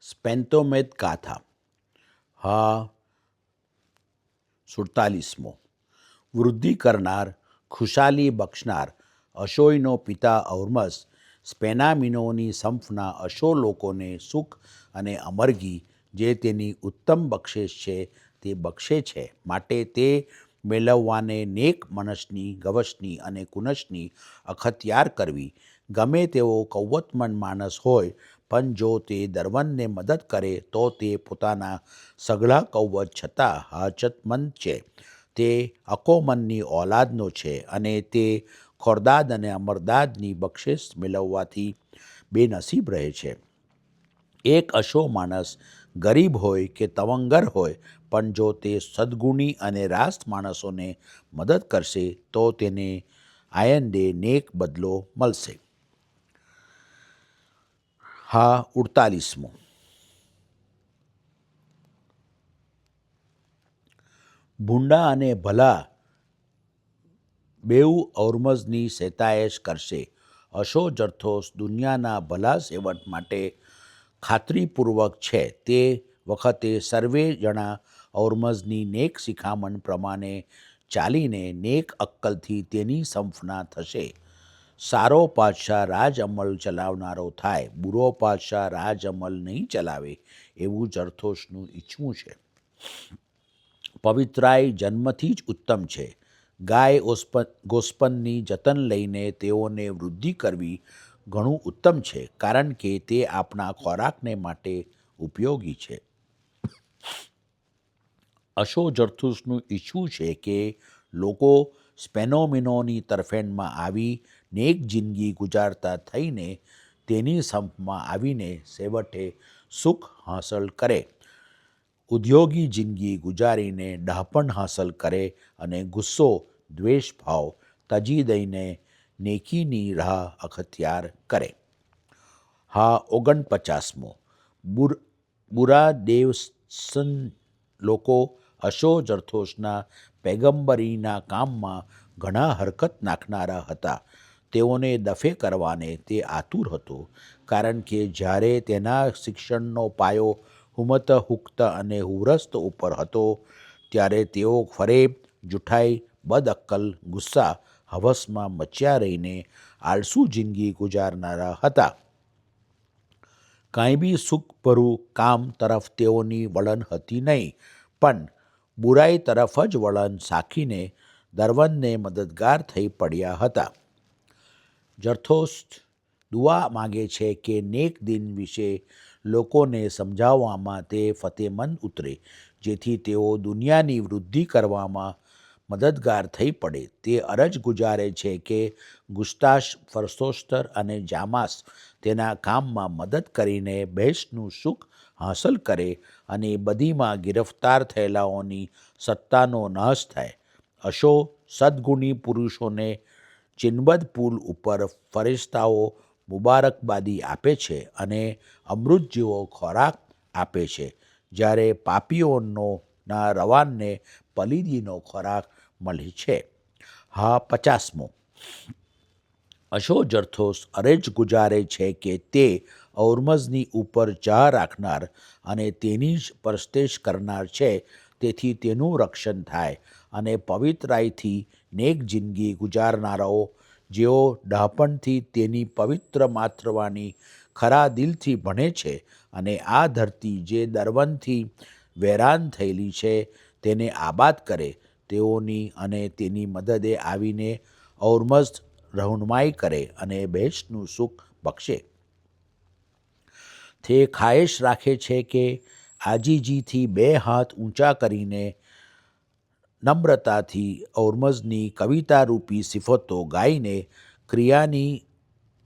સ્પેન્તોમેદ ગાથા હા 47મો વૃદ્ધિ કરનાર, ખુશાલી બક્ષનાર, અશોયનો પિતા ઔર્મસ સ્પેનામિનોની સંફના અશો લોકોને સુખ અને અમરગી જે તેની ઉત્તમ બક્ષેશ છે તે બક્ષે છે. માટે તે મેળવવાને નેક મનસની, ગવશની અને કુનશની અખત્યાર કરવી. ગમે તેવો કૌવતમંદ માણસ હોય, પણ જો તે દરવનને મદદ કરે તો તે પોતાના સઘળા કૌવત છતાં હાજતમંદ છે. તે અકોમનની ઓલાદનો છે અને તે ખોરદાદ અને અમરદાદની બક્ષેશ મેળવવાથી બેનસીબ રહે છે. એક અશો માણસ ગરીબ હોય કે તવંગર હોય, પણ જો તે સદ્ગુણી અને રાસ્ત માણસોને મદદ કરશે તો તેને આયંદે નેક બદલો મળશે. હા 48મો ભૂંડા અને ભલા બેઉ ઔર્મઝની શેતાયેશ કરશે. અશો જરથોસ દુનિયાના ભલા સેવટ માટે ખાતરીપૂર્વક છે. તે વખતે સર્વે જણા ઔર્મઝની નેક શિખામણ પ્રમાણે ચાલીને નેક અક્કલથી તેની સંફના થશે. સારો પાતશાહ રાજ અમલ ચલાવનારો થાય, બુરો પાતશાહ રાજ અમલ નહીં ચલાવે એવું જરથોસનું ઈચ્છવું છે. પવિત્રાય જન્મથી જ ઉત્તમ છે. ગાય ગોસ્પનની જતન લઈને તેઓને વૃદ્ધિ કરવી ઘણું ઉત્તમ છે, કારણ કે તે આપણા ખોરાકને માટે ઉપયોગી છે. અશો જરથુસનું ઈચ્છવું છે કે લોકો સ્પેનોમિનોની તરફેણમાં આવી નેક જિંદગી ગુજારતા થઈને તેની સંપમાં આવીને છેવટે સુખ હાંસલ કરે, ઉદ્યોગી જિંદગી ગુજારીને ડહાપણ હાંસલ કરે અને ગુસ્સો દ્વેષભાવ તજી દઈને નેકીની રાહ અખત્યાર કરે. હા 49મો બુરા દેવસન લોકો અશો જરથોસના પૈગંબરીના કામમાં ઘણા હરકત નાખનારા હતા. તેઓને દફે કરવાને તે આતુર હતો, કારણ કે જ્યારે તેના શિક્ષણનો પાયો હુમત હુક્ત અને હુરસ્ત ઉપર હતો ત્યારે તેઓ ફરેબ, જુઠાઈ, બદઅક્કલ, ગુસ્સા, હવસમાં મચ્યા રહીને આળસુ જિંદગી ગુજારનારા હતા. કાંઈ બી સુખભરું કામ તરફ તેઓની વલણ હતી નહીં, પણ બુરાઈ તરફ જ વલણ સાખીને દરવનને મદદગાર થઈ પડ્યા હતા. જરથોસ દુઆ માગે છે કે નેક દિન વિશે લોકોને સમજાવવામાં તે ફતેમંદ ઉતરે, જેથી તેઓ દુનિયાની વૃદ્ધિ કરવામાં મદદગાર થઈ પડે. તે અરજ ગુજારે છે કે ગુસ્તાશ, ફરસોસ્તર અને જામાસ તેના કામમાં મદદ કરીને બહેશતનું સુખ હાંસલ કરે અને બધીમાં ગિરફ્તાર થયેલાઓની સત્તાનો નાશ થાય. અશો સદ્ગુણી પુરુષોને ચિનબદ પુલ ઉપર ફરિશ્તાઓ મુબારકબાદી આપે છે અને અમૃત જેવો ખોરાક આપે છે, જ્યારે પાપીઓના રવાનને પલીદીનો ખોરાક મળે છે. હા 50મો અશો જરથોસ અરજ ગુજારે છે કે તે ઔર્મઝની ઉપર ચાહ રાખનાર અને તેની જ પરસ્તેશ કરનાર છે, તેથી તેનું રક્ષણ થાય અને પવિત્રાઈથી નેક જિંદગી ગુજારનારાઓ જેઓ ડહાપણથી તેની પવિત્ર માતૃવાણી ખરા દિલથી ભણે છે અને આ ધરતી જે દરવનથી વેરાન થયેલી છે તેને આબાદ કરે, તેઓની અને તેની મદદે આવીને ઔર્મઝ રહનુમાઈ કરે અને બહેશતનું સુખ બક્ષે. તે ખાયેશ રાખે છે કે આજીજીથી બે હાથ ઊંચા કરીને નમ્રતાથી ઔર્મઝની કવિતારૂપી સિફતો ગાઈને ક્રિયાની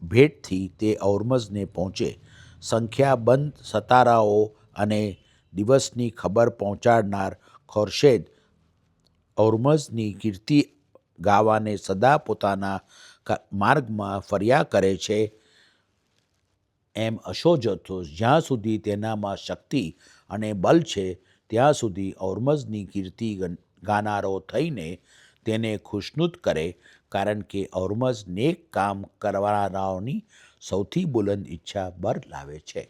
ભેટથી તે ઔર્મઝને પહોંચે. સંખ્યાબંધ સતારાઓ અને દિવસની ખબર પહોંચાડનાર ખોરશેદ ઔર્મઝની કીર્તિ ગાવાને સદા પોતાના માર્ગમાં ફર્યા કરે છે. એમ અશો જરથોસ જ્યાં સુધી તેનામાં શક્તિ અને બલ છે ત્યાં સુધી ઔર્મઝની કીર્તિ ગાનારો થઈને તેને ખુશનુદ કરે, કારણ કે ઔર્મઝ નેક કામ કરનારાઓની સૌથી બુલંદ ઈચ્છા બર લાવે છે.